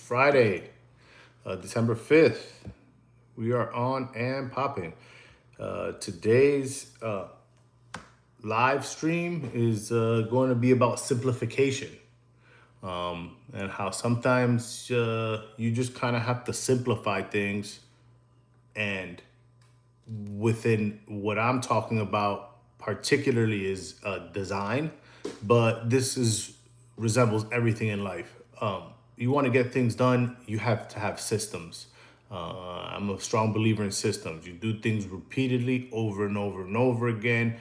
Friday, December 5th. We are on and popping. Today's live stream is going to be about simplification, and how sometimes you just kind of have to simplify things. And within what I'm talking about, particularly, is design, but this is resembles everything in life. You want to get things done, you have to have systems. I'm a strong believer in systems. You do things repeatedly over and over and over again,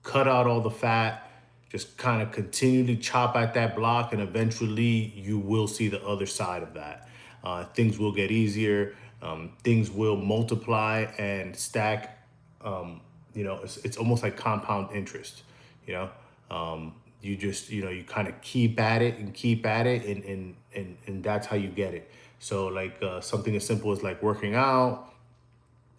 cut out all the fat, just kind of continually chop at that block, and eventually you will see the other side of that. Things will get easier, things will multiply and stack. It's almost like compound interest, you know. You just, you kind of keep at it and keep at it, and that's how you get it. So, like, something as simple as like working out,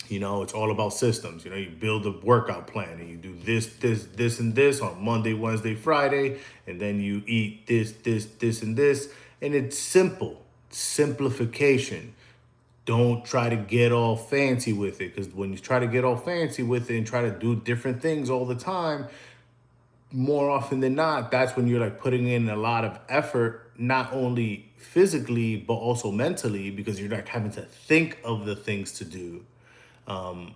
it's all about systems. You build a workout plan and you do this, and this on Monday, Wednesday, Friday, and then you eat this, and this. And it's simple. Simplification. Don't try to get all fancy with it, because when you try to get all fancy with it and try to do different things all the time, more often than not, that's when you're like putting in a lot of effort, not only physically, but also mentally, because you're like having to think of the things to do, and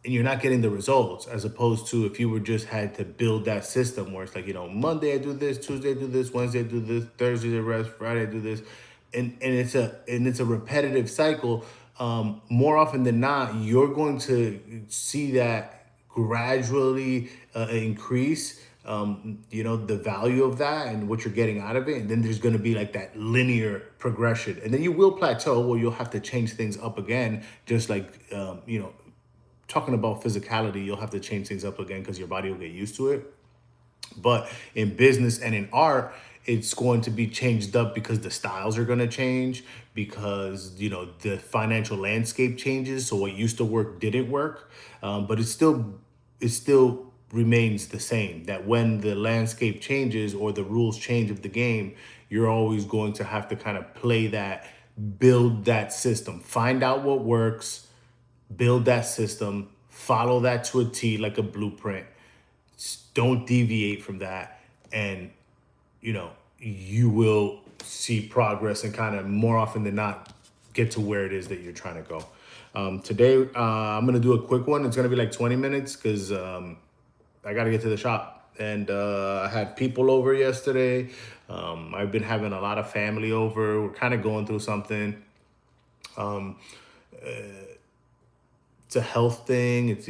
you're not getting the results, as opposed to if you were just had to build that system where it's like, Monday I do this, Tuesday I do this, Wednesday I do this, Thursday I rest, Friday I do this, and it's a repetitive cycle. More often than not, you're going to see that gradually increase, the value of that and what you're getting out of it. And then there's going to be like that linear progression, and then you will plateau where you'll have to change things up again, just like, talking about physicality, you'll have to change things up again because your body will get used to it. But in business and in art, it's going to be changed up because the styles are going to change, because the financial landscape changes. So what used to work didn't work, but it still remains the same. That when the landscape changes or the rules change of the game, you're always going to have to kind of play that, build that system, find out what works, build that system, follow that to a T like a blueprint. Don't deviate from that, and you will see progress and kind of more often than not get to where it is that you're trying to go. Today, I'm gonna do a quick one. It's gonna be like 20 minutes because I got to get to the shop. And I had people over yesterday. I've been having a lot of family over. We're kind of going through something. It's a health thing. It's,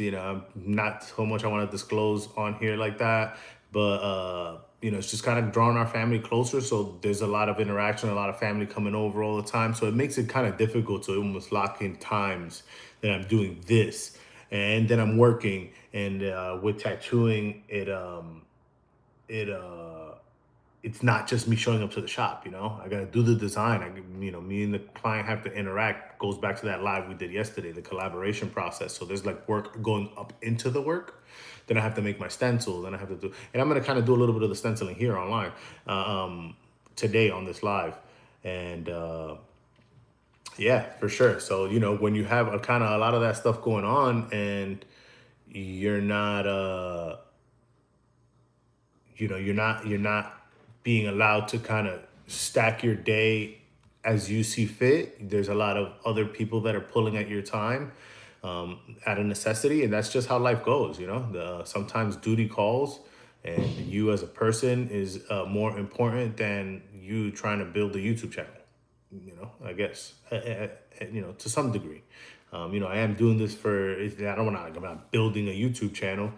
not so much I want to disclose on here like that, but it's just kind of drawing our family closer. So there's a lot of interaction, a lot of family coming over all the time. So it makes it kind of difficult to almost lock in times that I'm doing this, and then I'm working. And with tattooing, it's not just me showing up to the shop. I got to do the design. Me and the client have to interact. Goes back to that live we did yesterday, the collaboration process. So there's like work going up into the work. Then I have to make my stencils. Then I have to do, and I'm going to kind of do a little bit of the stenciling here online today on this live. And yeah, for sure. So, when you have a kind of a lot of that stuff going on, and you're not, you're not being allowed to kind of stack your day as you see fit. There's a lot of other people that are pulling at your time, out of necessity, and that's just how life goes. Sometimes duty calls, and you as a person is more important than you trying to build a YouTube channel. I guess, to some degree. I am doing this for, I don't want to, I'm not building a YouTube channel.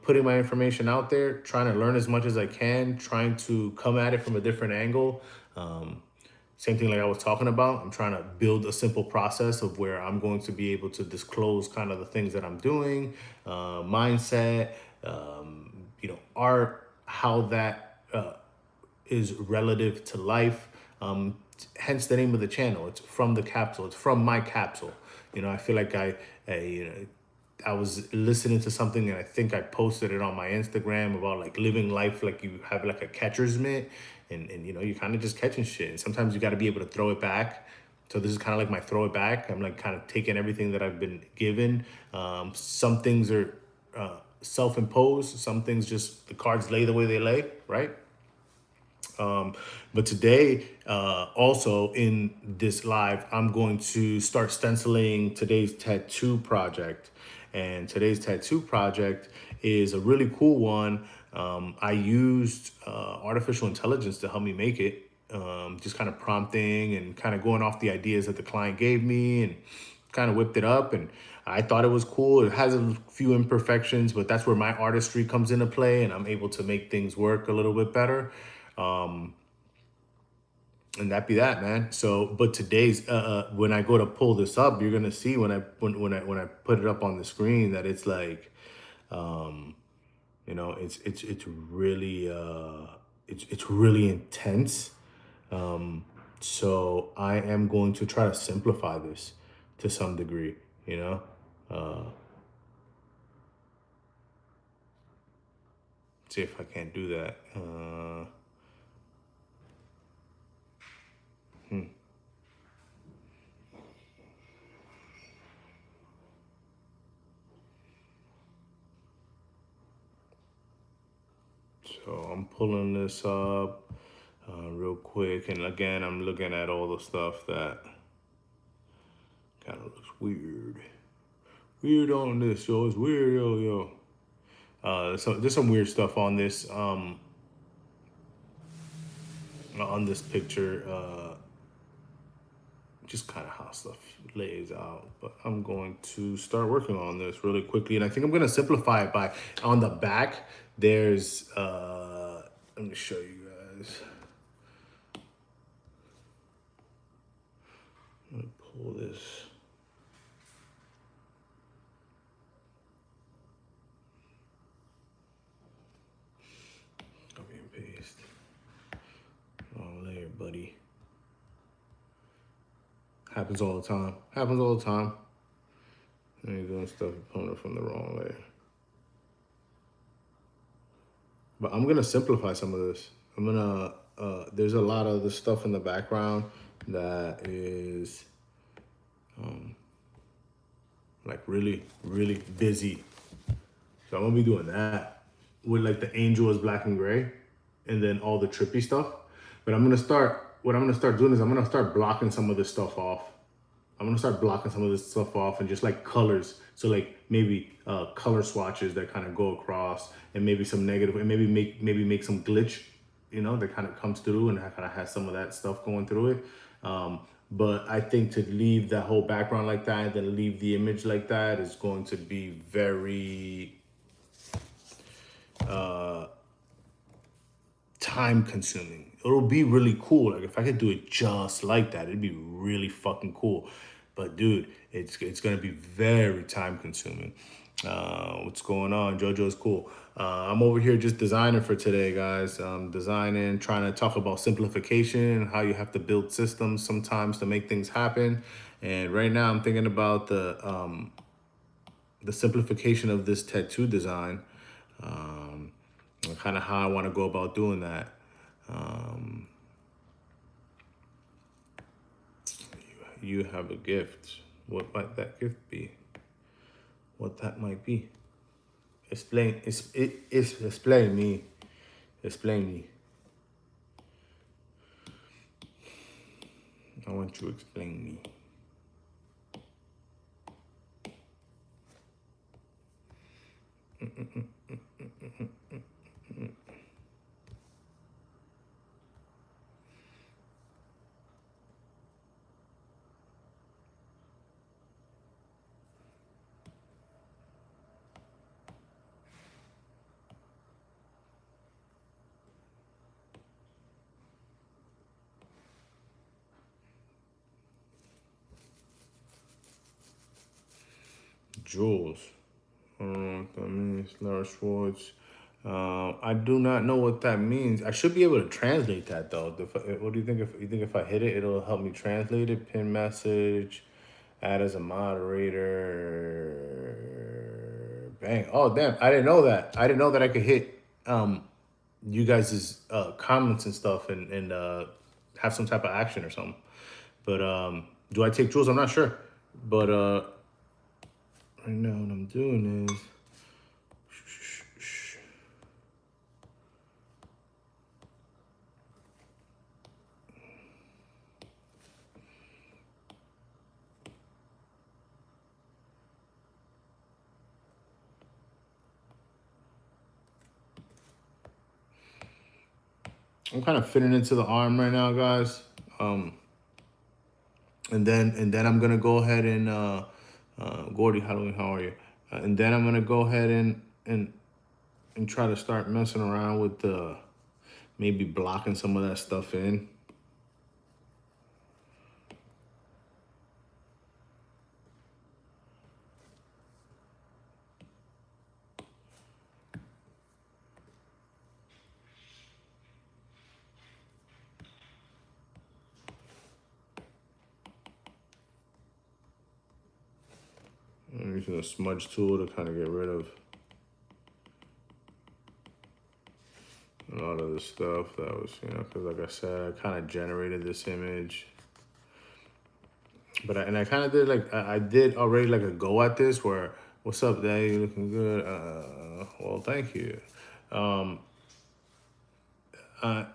Putting my information out there, trying to learn as much as I can, trying to come at it from a different angle. Same thing like I was talking about. I'm trying to build a simple process of where I'm going to be able to disclose kind of the things that I'm doing, mindset, art, how that is relative to life. Hence the name of the channel. It's from the capsule. It's from my capsule. I feel like I was listening to something, and I think I posted it on my Instagram about like living life like you have like a catcher's mitt. and you know, you're kind of just catching shit. And sometimes you got to be able to throw it back. So this is kind of like my throw it back. I'm like kind of taking everything that I've been given. Some things are self-imposed. Some things just the cards lay the way they lay, right? But today, also in this live, I'm going to start stenciling today's tattoo project. And today's tattoo project is a really cool one. I used artificial intelligence to help me make it. Just kind of prompting and kind of going off the ideas that the client gave me and kind of whipped it up. And I thought it was cool. It has a few imperfections, but that's where my artistry comes into play and I'm able to make things work a little bit better. And that be that, man. So but today's when I go to pull this up, you're gonna see when I put it up on the screen that it's like, you know, it's really it's really intense. So I am going to try to simplify this to some degree, you know. See if I can't do that. So I'm pulling this up real quick, and again, I'm looking at all the stuff that kind of looks weird. Weird on this, yo. It's weird, yo. So there's some weird stuff on this picture. Just kind of how stuff lays out. But I'm going to start working on this really quickly, and I think I'm gonna simplify it by on the back. There's let me show you guys. Let me pull this. Copy and paste. Wrong layer, buddy. Happens all the time. Happens all the time. And you're doing stuff pulling it from the wrong layer. But I'm gonna simplify some of this. I'm gonna there's a lot of the stuff in the background that is like really, really busy. So I'm gonna be doing that with like the angel is black and gray and then all the trippy stuff. But what I'm gonna start doing is I'm gonna start blocking some of this stuff off. I'm gonna start blocking some of this stuff off and just like colors. So like maybe color swatches that kind of go across and maybe some negative and maybe make some glitch, you know, that kind of comes through and kind of has some of that stuff going through it. But I think to leave that whole background like that and then leave the image like that is going to be very time consuming. It'll be really cool. Like if I could do it just like that, it'd be really fucking cool. But dude, it's gonna be very time consuming. What's going on? JoJo's cool. I'm over here just designing for today, guys. Designing, trying to talk about simplification, how you have to build systems sometimes to make things happen. And right now, I'm thinking about the simplification of this tattoo design. And kind of how I want to go about doing that. You have a gift. What might that gift be? What that might be? Explain. Explain me. Explain me. I want you to explain me. Jules. I don't know what that means. Lara Schwartz. I do not know what that means. I should be able to translate that though. What do you think? If I hit it, it'll help me translate it. Pin message. Add as a moderator. Bang. Oh damn! I didn't know that. I didn't know that I could hit you guys' comments and stuff, and have some type of action or something. But do I take jewels? I'm not sure. But right now what I'm doing is I'm kind of fitting into the arm right now, guys. Um, and then I'm gonna go ahead and Gordy, Halloween, how are you? And then I'm gonna go ahead and try to start messing around with the maybe blocking some of that stuff in. I'm using a smudge tool to kind of get rid of a lot of the stuff that was, because like I said, I kind of generated this image. But I kind of did I did already like a go at this where, what's up, Dad? You looking good? Well, thank you. Um, I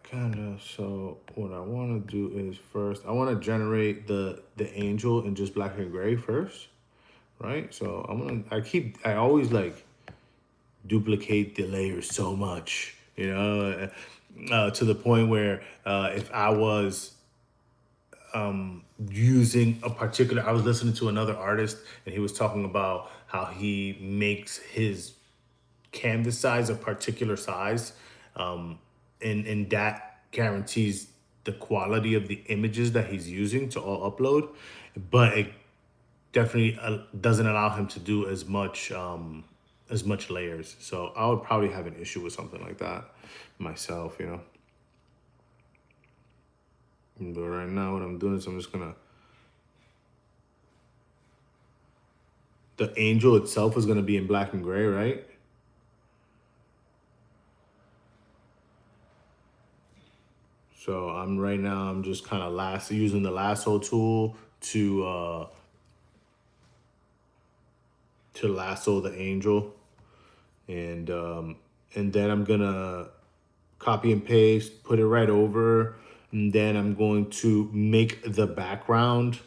kind of, so what I want to do is first, I want to generate the angel in just black and gray first, right? So I always like duplicate the layers so much, to the point where if I was using a particular, I was listening to another artist and he was talking about how he makes his canvas size a particular size, and that guarantees the quality of the images that he's using to all upload, but it definitely doesn't allow him to do as much layers. So I would probably have an issue with something like that myself. But right now what I'm doing is I'm just gonna, the angel itself is gonna be in black and gray, right? So I'm just kind of using the lasso tool to lasso the angel, and then I'm gonna copy and paste, put it right over, and then I'm going to make the background.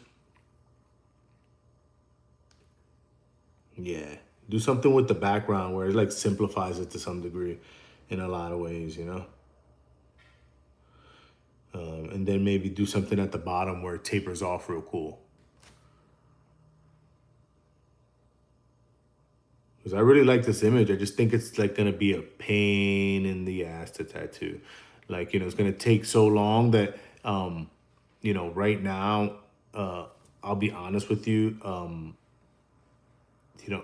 Yeah, do something with the background where it like simplifies it to some degree, in a lot of ways. And then maybe do something at the bottom where it tapers off real cool. Because I really like this image. I just think it's like gonna be a pain in the ass to tattoo. Like, it's gonna take so long that, right now, I'll be honest with you,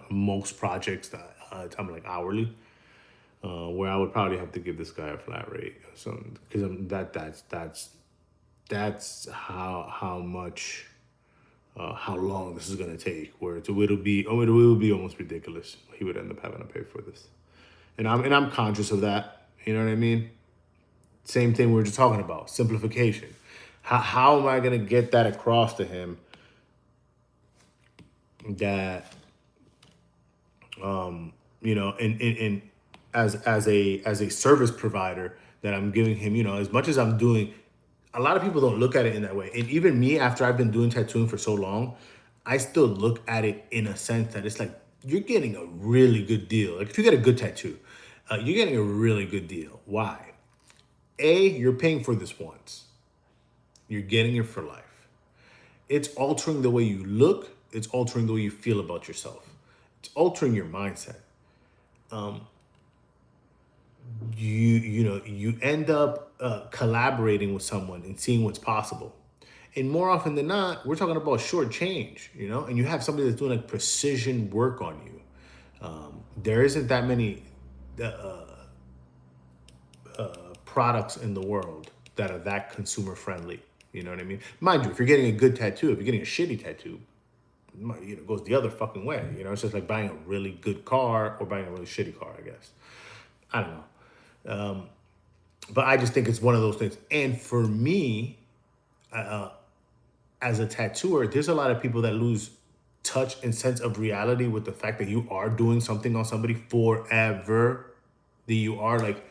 most projects that I'm like hourly, where I would probably have to give this guy a flat rate. So, because that's how much, how long this is gonna take. Where it will be almost ridiculous. He would end up having to pay for this, and I'm conscious of that. You know what I mean? Same thing we were just talking about, simplification. How am I gonna get that across to him that, and as a service provider, that I'm giving him, as much as I'm doing, a lot of people don't look at it in that way. And even me, after I've been doing tattooing for so long, I still look at it in a sense that it's like you're getting a really good deal. Like if you get a good tattoo, you're getting a really good deal. Why? You're paying for this once. You're getting it for life. It's altering the way you look. It's altering the way you feel about yourself. It's altering your mindset. You end up collaborating with someone and seeing what's possible. And more often than not, we're talking about short change, and you have somebody that's doing like precision work on you. There isn't that many products in the world that are that consumer friendly. You know what I mean? Mind you, if you're getting a good tattoo, if you're getting a shitty tattoo, it goes the other fucking way. It's just like buying a really good car or buying a really shitty car, I guess. I don't know. But I just think it's one of those things. And for me, as a tattooer, there's a lot of people that lose touch and sense of reality with the fact that you are doing something on somebody forever. That you are like,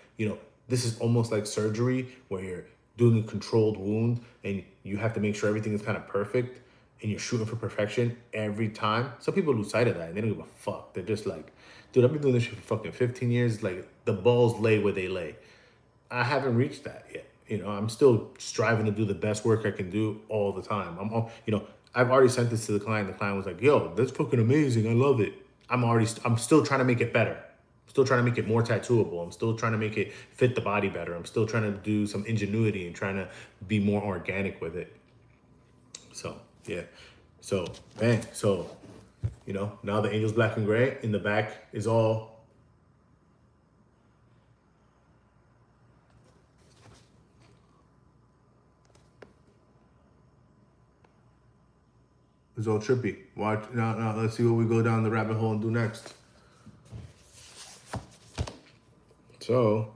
this is almost like surgery where you're doing a controlled wound and you have to make sure everything is kind of perfect and you're shooting for perfection every time. Some people lose sight of that and they don't give a fuck. They're just like, dude, I've been doing this shit for fucking 15 years. Like the balls lay where they lay. I haven't reached that yet. I'm still striving to do the best work I can do all the time. I've already sent this to the client. The client was like, yo, that's fucking amazing. I love it. I'm still trying to make it better. I'm still trying to make it more tattooable. I'm still trying to make it fit the body better. I'm still trying to do some ingenuity and trying to be more organic with it. So, yeah. So, bang. So, now the Angels Black and Gray in the back is all trippy. Watch now. Let's see what we go down the rabbit hole and do next. So,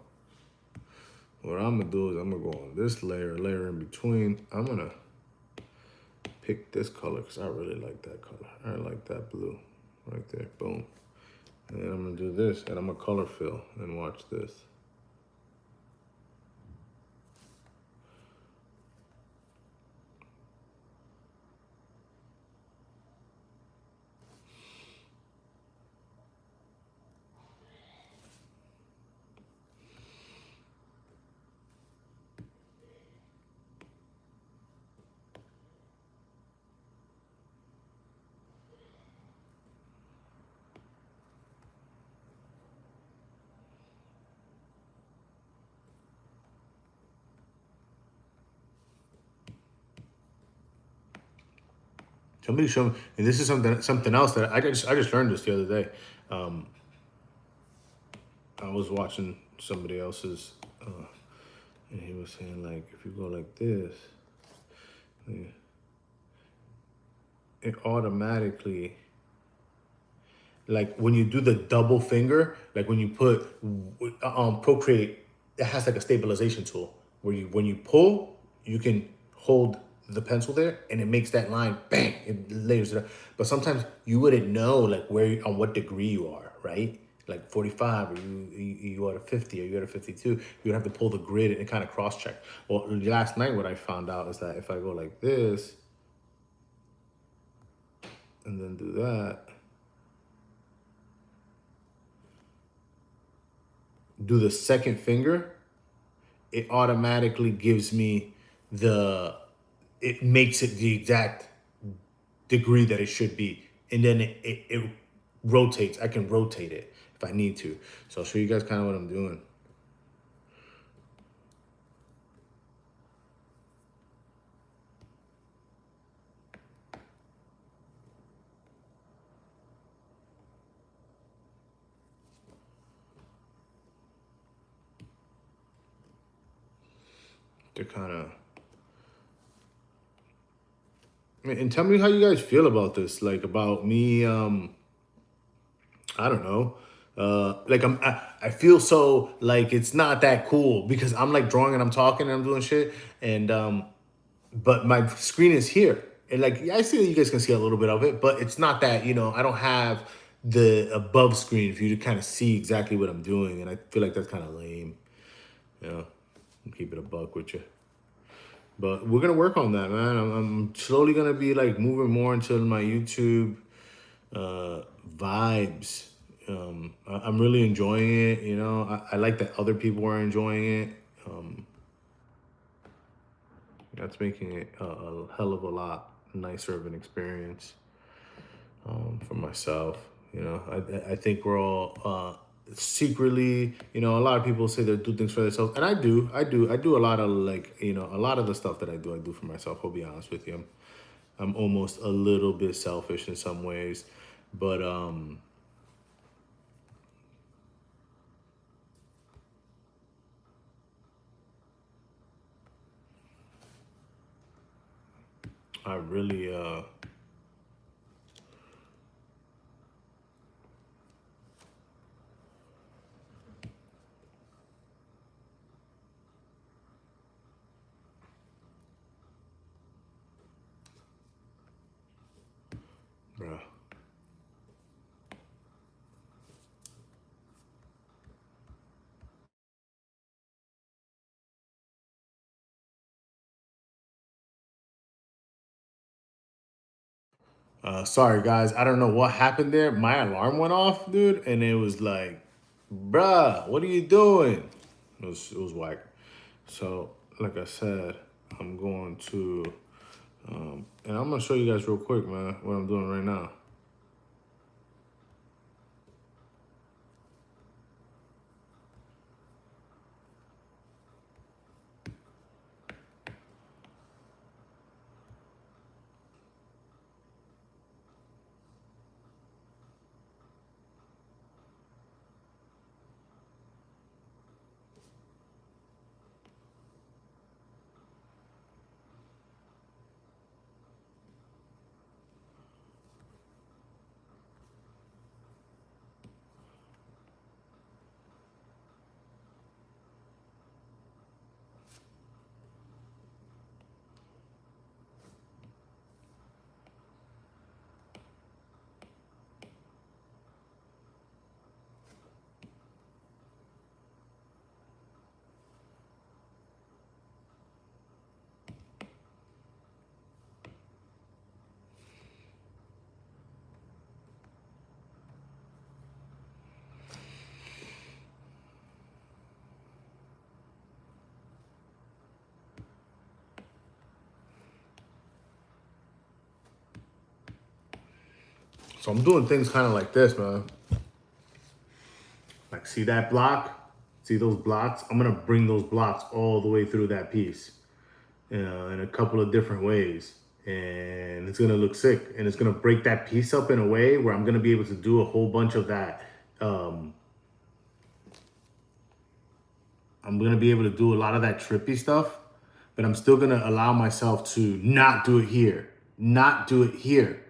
what I'm gonna do is I'm gonna go on this layer in between. I'm gonna pick this color because I really like that color. I like that blue right there. Boom. And then I'm gonna do this and I'm gonna color fill and watch this. Somebody showed me, and this is something else that I just learned this the other day. I was watching somebody else's, and he was saying like, if you go like this, it automatically, like when you do the double finger, like when you put Procreate, it has like a stabilization tool where when you pull, you can hold the pencil there and it makes that line, bang, it layers it up. But sometimes you wouldn't know like on what degree you are, right? Like 45, or you at a 50, or you at a 52. You would have to pull the grid and kind of cross check. Well, last night what I found out is that if I go like this and then do that, do the second finger, it automatically gives me it makes it the exact degree that it should be. And then it rotates. I can rotate it if I need to. So I'll show you guys kind of what I'm doing. To kind of, and tell me how you guys feel about this, like about me, I don't know. Like I feel so like it's not that cool because I'm like drawing and I'm talking and I'm doing shit and but my screen is here and like I see that you guys can see a little bit of it, but it's not that I don't have the above screen for you to kind of see exactly what I'm doing, and I feel like that's kind of lame. I'll keep it a buck with you. But we're gonna work on that, man. I'm slowly gonna be like moving more into my YouTube vibes. I'm really enjoying it. I like that other people are enjoying it. That's making it a hell of a lot nicer of an experience for myself. I think we're all secretly, a lot of people say they do things for themselves, and I do a lot of like, a lot of the stuff that I do for myself. I'll be honest with you. I'm almost a little bit selfish in some ways, but I really Sorry guys, I don't know what happened there. My alarm went off, dude, and it was like, bruh, what are you doing? It was whack. So, like I said, I'm going to, and I'm gonna show you guys real quick, man, what I'm doing right now. So I'm doing things kind of like this, man. Like, see that block? See those blocks? I'm gonna bring those blocks all the way through that piece, in a couple of different ways. And it's gonna look sick. And it's gonna break that piece up in a way where I'm gonna be able to do a whole bunch of that. Um, I'm gonna be able to do a lot of that trippy stuff, but I'm still gonna allow myself to not do it here, not do it here.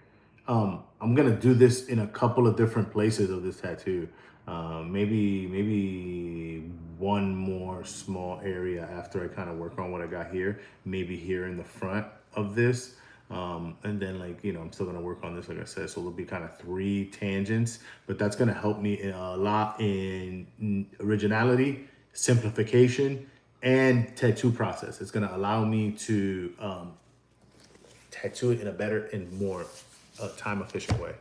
I'm gonna do this in a couple of different places of this tattoo. Maybe one more small area after I kind of work on what I got here. Maybe here in the front of this. And then, like, I'm still gonna work on this, like I said, so it'll be kind of 3 tangents, but that's gonna help me a lot in originality, simplification, and tattoo process. It's gonna allow me to tattoo it in a better and more time efficient way.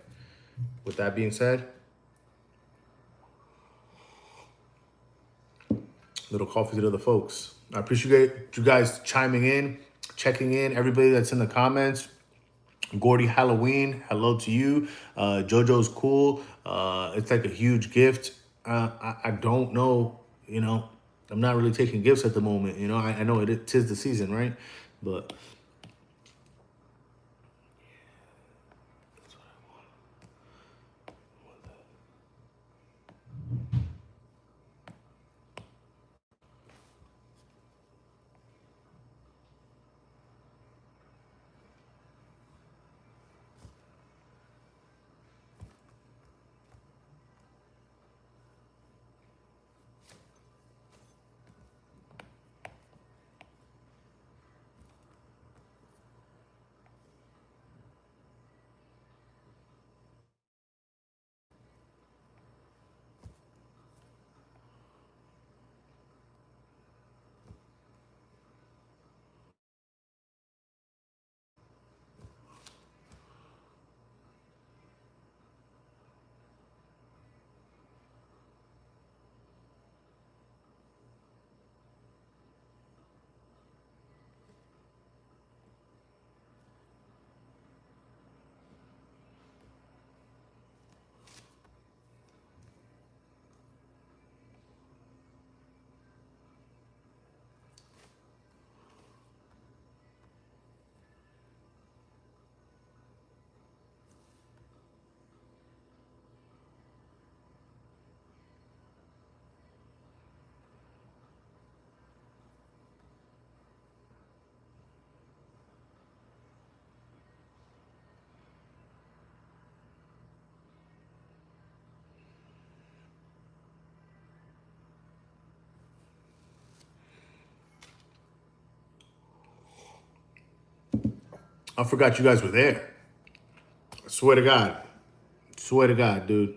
With that being said, little coffee to the folks. I appreciate you guys chiming in, checking in, everybody that's in the comments. Gordy Halloween, hello to you. JoJo's cool. It's like a huge gift. I don't know, I'm not really taking gifts at the moment. I know it is the season, right? But I forgot you guys were there. I swear to God. Swear to God, dude.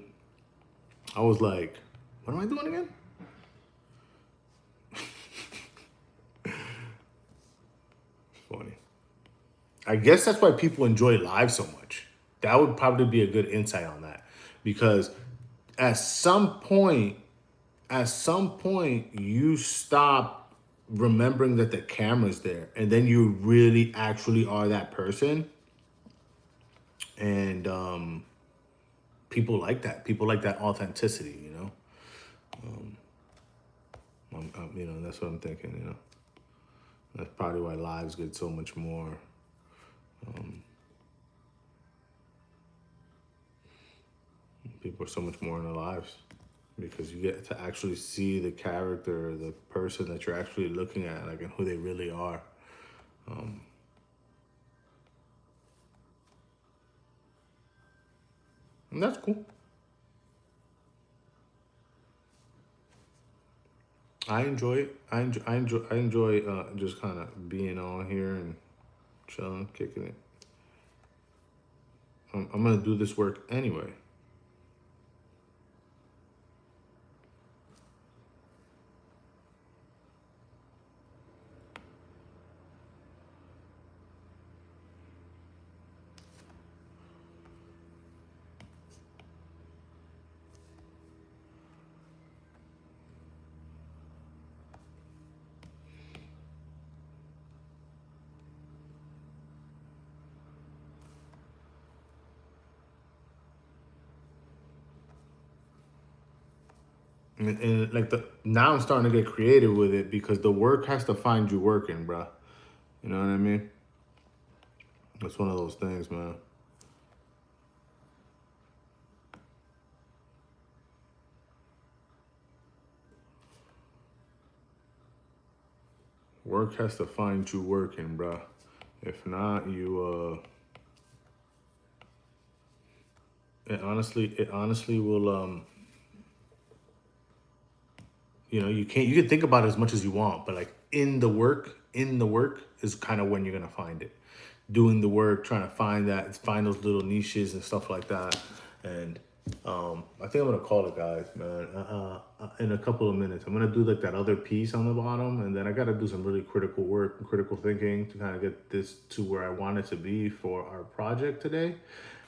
I was like, what am I doing again? Funny. I guess that's why people enjoy live so much. That would probably be a good insight on that, because at some point, you stop remembering that the camera's there, and then you really actually are that person. And people like that. People like that authenticity, you know. You know, that's what I'm thinking. You know, that's probably why lives get so much more. People are so much more in their lives, because you get to actually see the character, the person that you're actually looking at, like, and who they really are. And that's cool. I enjoy it. I enjoy just kind of being on here and chilling, kicking it. I'm gonna do this work anyway. And like the now I'm starting to get creative with it, because the work has to find you working, bruh. You know what I mean? It's one of those things, man. Work has to find you working, bruh. If not, it honestly will, you know, you can think about it as much as you want, but like in the work is kind of when you're gonna find it. Doing the work, trying to find those little niches and stuff like that. And I think I'm gonna call it, guys, man. In a couple of minutes, I'm gonna do like that other piece on the bottom, and then I gotta do some really critical work and critical thinking to kind of get this to where I want it to be for our project today.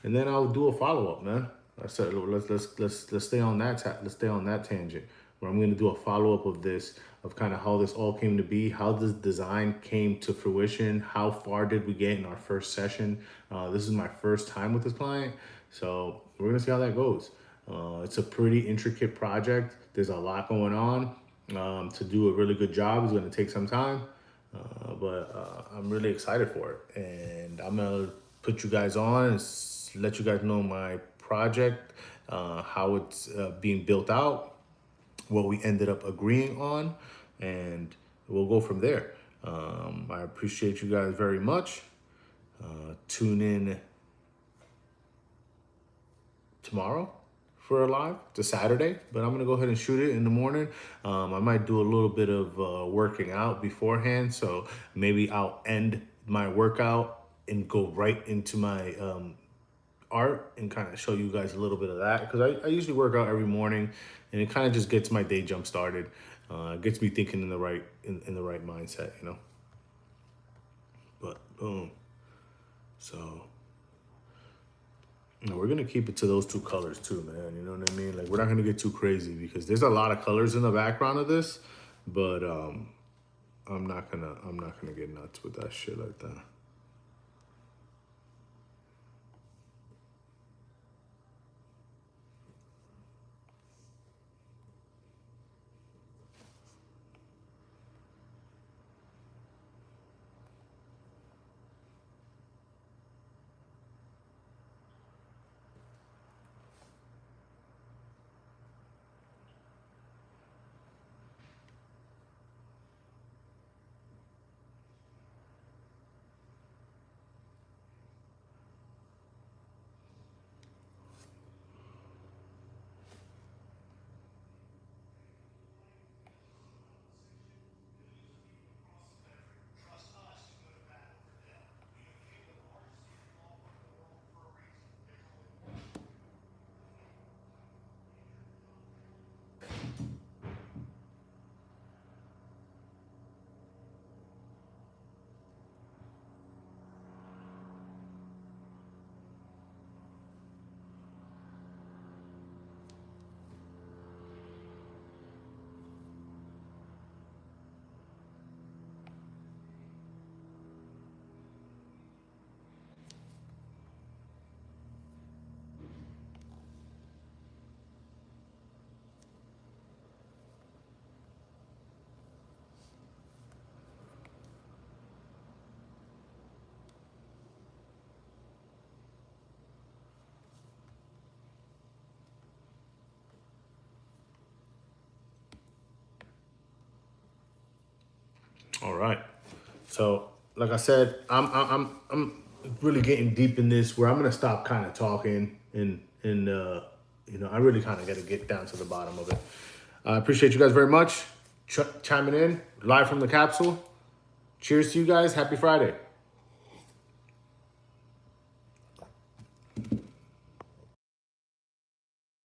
And then I'll do a follow up, man. I said let's stay on let's stay on that tangent, where I'm gonna do a follow up of this, of kind of how this all came to be, how this design came to fruition, how far did we get in our first session. This is my first time with this client, so we're gonna see how that goes. It's a pretty intricate project. There's a lot going on. To do a really good job is gonna take some time, but I'm really excited for it, and I'm gonna put you guys on and let you guys know my project, how it's being built out, what we ended up agreeing on, and we'll go from there. I appreciate you guys very much. Tune in tomorrow for a live. It's a Saturday, but I'm gonna go ahead and shoot it in the morning. I might do a little bit of working out beforehand, so maybe I'll end my workout and go right into my art and kind of show you guys a little bit of that, because I usually work out every morning, and it kind of just gets my day jump started. Gets me thinking in the right mindset, you know. But boom. So, you know, we're gonna keep it to those two colors too, man. You know what I mean? Like, we're not gonna get too crazy, because there's a lot of colors in the background of this, but I'm not gonna get nuts with that shit like that. All right. So, like I said, I'm really getting deep in this where I'm gonna stop kind of talking and you know, I really kind of got to get down to the bottom of it. I appreciate you guys very much chiming in live from the capsule. Cheers to you guys. Happy Friday.